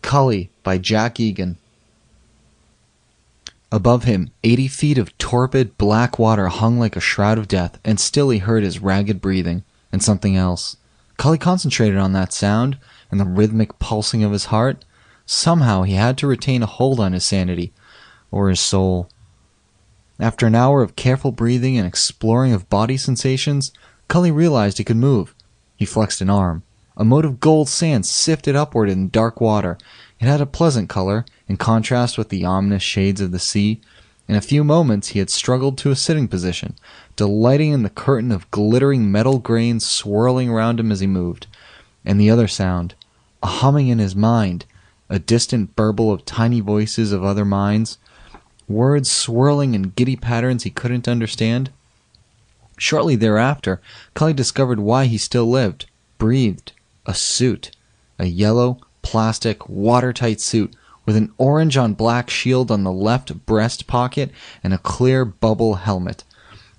Cully by Jack Egan. Above him, 80 feet of torpid black water hung like a shroud of death, and still he heard his ragged breathing, and something else. Cully concentrated on that sound, and the rhythmic pulsing of his heart. Somehow he had to retain a hold on his sanity, or his soul. After an hour of careful breathing and exploring of body sensations, Cully realized he could move. He flexed an arm. A mote of gold sand sifted upward in dark water. It had a pleasant color, in contrast with the ominous shades of the sea. In a few moments he had struggled to a sitting position, delighting in the curtain of glittering metal grains swirling around him as he moved. And the other sound, a humming in his mind, a distant burble of tiny voices of other minds, words swirling in giddy patterns he couldn't understand. Shortly thereafter, Cully discovered why he still lived, breathed. A suit. A yellow, plastic, watertight suit with an orange-on-black shield on the left breast pocket and a clear bubble helmet.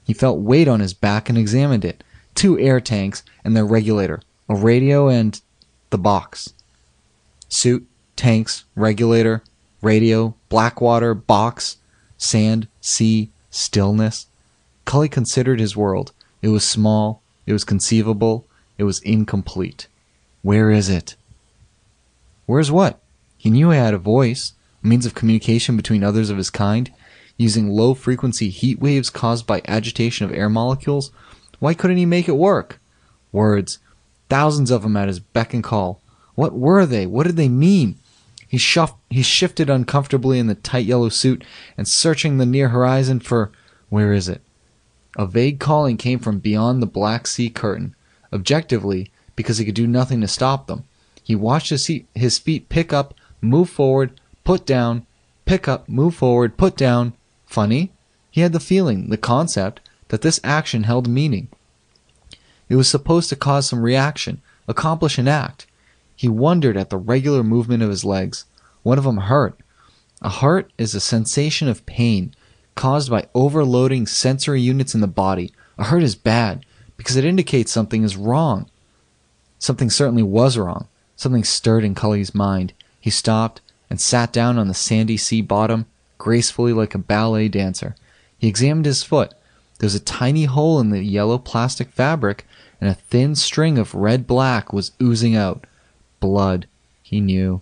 He felt weight on his back and examined it. 2 air tanks and their regulator, a radio and the box. Suit, tanks, regulator, radio, black water, box, sand, sea, stillness. Cully considered his world. It was small, it was conceivable, it was incomplete. Where is it? Where's what? He knew he had a voice, a means of communication between others of his kind, using low-frequency heat waves caused by agitation of air molecules. Why couldn't he make it work? Words, thousands of them at his beck and call. What were they? What did they mean? He shifted uncomfortably in the tight yellow suit and searching the near horizon for... Where is it? A vague calling came from beyond the Black Sea curtain. Objectively, because he could do nothing to stop them. He watched his feet pick up, move forward, put down, pick up, move forward, put down. Funny? He had the feeling, the concept, that this action held meaning. It was supposed to cause some reaction, accomplish an act. He wondered at the regular movement of his legs. One of them hurt. A hurt is a sensation of pain caused by overloading sensory units in the body. A hurt is bad because it indicates something is wrong. Something certainly was wrong. Something stirred in Cully's mind. He stopped and sat down on the sandy sea bottom, gracefully like a ballet dancer. He examined his foot. There was a tiny hole in the yellow plastic fabric, and a thin string of red-black was oozing out. Blood, he knew.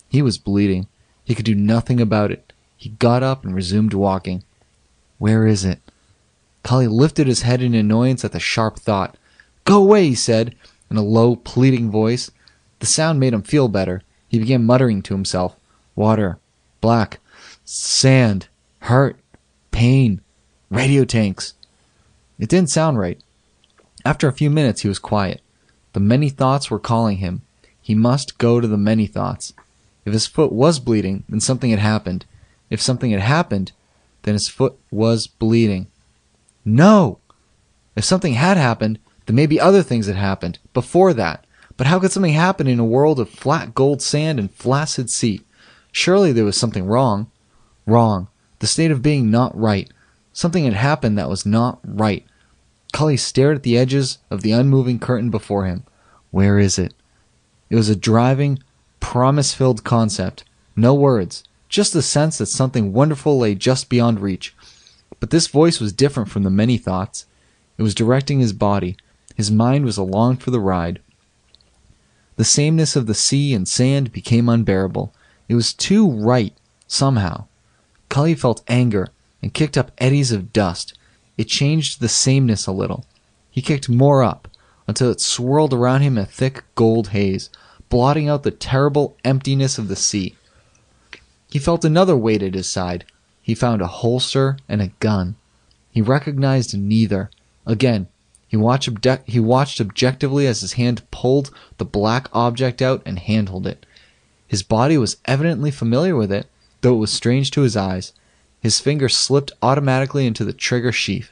He was bleeding. He could do nothing about it. He got up and resumed walking. Where is it? Cully lifted his head in annoyance at the sharp thought. Go away, he said, in a low, pleading voice. The sound made him feel better. He began muttering to himself. Water. Black. Sand. Hurt. Pain. Radio tanks. It didn't sound right. After a few minutes, he was quiet. The many thoughts were calling him. He must go to the many thoughts. If his foot was bleeding, then something had happened. If something had happened, then his foot was bleeding. No! If something had happened, then maybe other things had happened before that. But how could something happen in a world of flat gold sand and flaccid sea? Surely there was something wrong. Wrong. The state of being not right. Something had happened that was not right. Cully stared at the edges of the unmoving curtain before him. Where is it? It was a driving, promise-filled concept. No words. Just the sense that something wonderful lay just beyond reach. But this voice was different from the many thoughts. It was directing his body. His mind was along for the ride. The sameness of the sea and sand became unbearable. It was too right, somehow. Cully felt anger and kicked up eddies of dust. It changed the sameness a little. He kicked more up, until it swirled around him in a thick gold haze, blotting out the terrible emptiness of the sea. He felt another weight at his side. He found a holster and a gun. He recognized neither. Again, he watched objectively as his hand pulled the black object out and handled it. His body was evidently familiar with it, though it was strange to his eyes. His finger slipped automatically into the trigger sheath.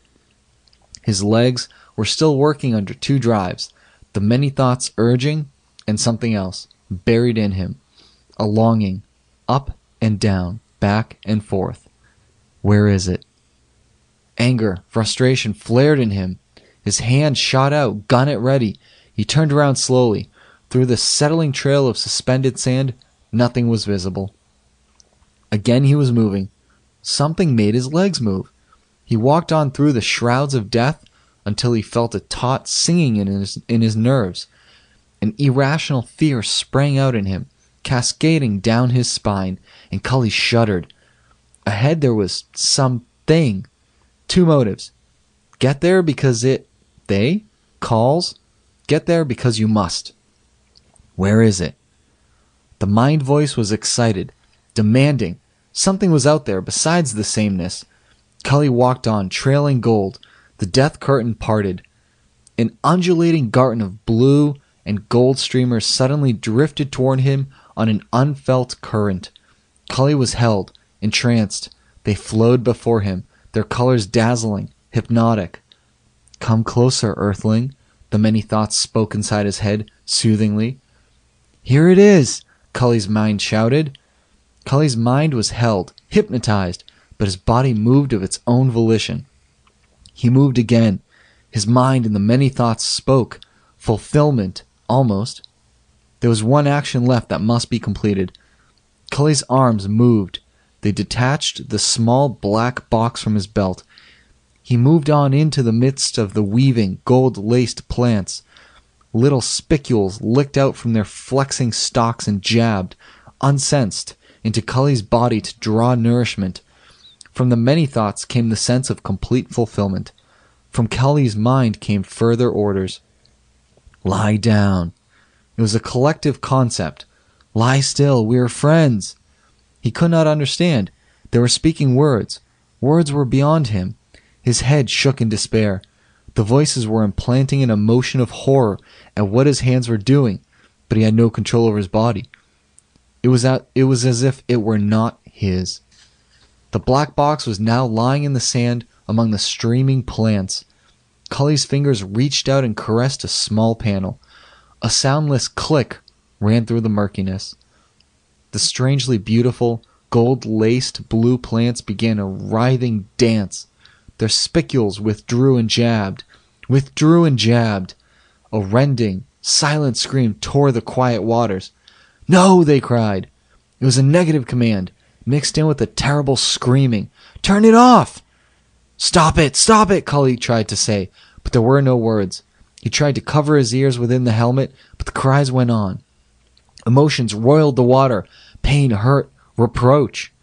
His legs were still working under 2 drives, the many thoughts urging, and something else, buried in him. A longing, up and down, back and forth. Where is it? Anger, frustration flared in him. His hand shot out, gun at ready. He turned around slowly. Through the settling trail of suspended sand, Nothing was visible. Again he was moving. Something made his legs move. He walked on through the shrouds of death until he felt a taut singing in his nerves. An irrational fear sprang out in him, cascading down his spine, and Cully shuddered. Ahead there was something. Two motives. Get there because they calls. Get there because you must. Where is it? The mind voice was excited, demanding. Something was out there besides the sameness. Cully walked on, trailing gold. The death curtain parted. An undulating garden of blue and gold streamers suddenly drifted toward him on an unfelt current. Cully was held, entranced. They flowed before him, their colors dazzling, hypnotic. Come closer, earthling, the many thoughts spoke inside his head, soothingly. Here it is, Cully's mind shouted. Cully's mind was held, hypnotized, but his body moved of its own volition. He moved again. His mind and the many thoughts spoke. Fulfillment, almost. There was one action left that must be completed. Cully's arms moved. They detached the small black box from his belt. He moved on into the midst of the weaving, gold-laced plants. Little spicules licked out from their flexing stalks and jabbed, unsensed, into Cully's body to draw nourishment. From the many thoughts came the sense of complete fulfillment. From Cully's mind came further orders. Lie down. It was a collective concept. Lie still, we are friends. He could not understand. They were speaking words. Words were beyond him. His head shook in despair. The voices were implanting an emotion of horror at what his hands were doing, but he had no control over his body. It was as if it were not his. The black box was now lying in the sand among the streaming plants. Cully's fingers reached out and caressed a small panel. A soundless click ran through the murkiness. The strangely beautiful, gold-laced blue plants began a writhing dance. Their spicules withdrew and jabbed. A rending, silent scream tore the quiet waters. No, they cried. It was a negative command, mixed in with a terrible screaming. Turn it off! Stop it, Cully tried to say, but there were no words. He tried to cover his ears within the helmet, but the cries went on. Emotions roiled the water. Pain, hurt, reproach.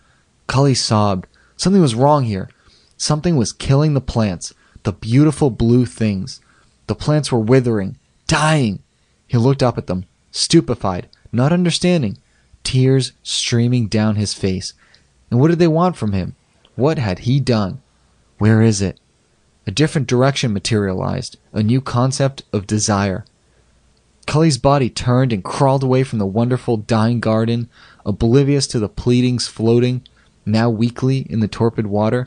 Cully sobbed. Something was wrong here. Something was killing the plants, the beautiful blue things. The plants were withering, dying. He looked up at them, stupefied, not understanding, tears streaming down his face. And what did they want from him? What had he done? Where is it? A different direction materialized, a new concept of desire. Cully's body turned and crawled away from the wonderful dying garden, oblivious to the pleadings floating, now weakly, in the torpid water.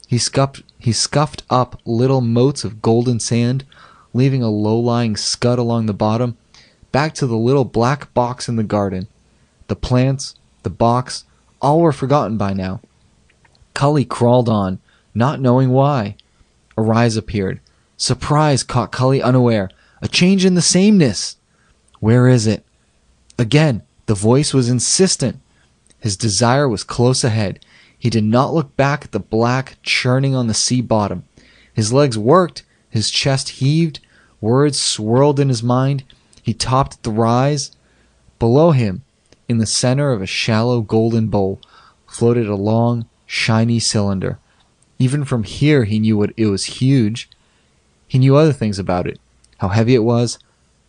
He scuffed up little motes of golden sand, leaving a low-lying scud along the bottom, back to the little black box in the garden. The plants, the box, all were forgotten by now. Cully crawled on, not knowing why. A rise appeared. Surprise caught Cully unaware. A change in the sameness. Where is it? Again, the voice was insistent. His desire was close ahead. He did not look back at the black churning on the sea bottom. His legs worked. His chest heaved. Words swirled in his mind. He topped the rise. Below him, in the center of a shallow golden bowl, floated a long, shiny cylinder. Even from here he knew it was huge. He knew other things about it. How heavy it was.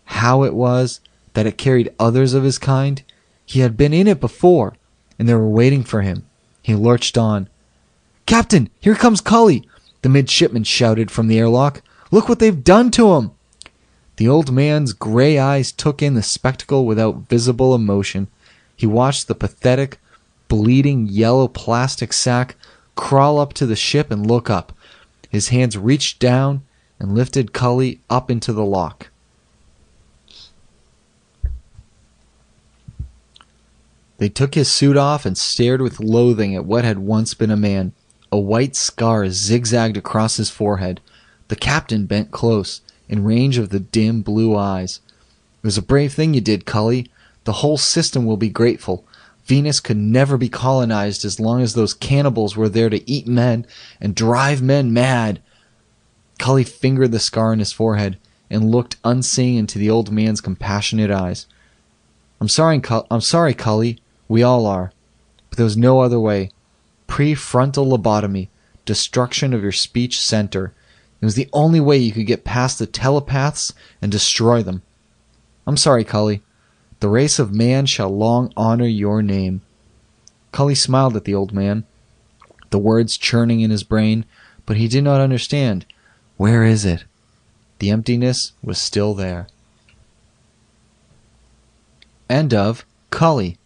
How it was. That it carried others of his kind. He had been in it before, and they were waiting for him. He lurched on. Captain, here comes Cully, the midshipman shouted from the airlock. Look what they've done to him. The old man's gray eyes took in the spectacle without visible emotion. He watched the pathetic, bleeding yellow plastic sack crawl up to the ship and look up. His hands reached down and lifted Cully up into the lock. They took his suit off and stared with loathing at what had once been a man. A white scar zigzagged across his forehead. The captain bent close, in range of the dim blue eyes. It was a brave thing you did, Cully. The whole system will be grateful. Venus could never be colonized as long as those cannibals were there to eat men and drive men mad. Cully fingered the scar on his forehead and looked unseeing into the old man's compassionate eyes. I'm sorry, Cully. We all are. But there was no other way. Prefrontal lobotomy. Destruction of your speech center. It was the only way you could get past the telepaths and destroy them. I'm sorry, Cully. The race of man shall long honor your name. Cully smiled at the old man, the words churning in his brain, but he did not understand. Where is it? The emptiness was still there. End of Cully.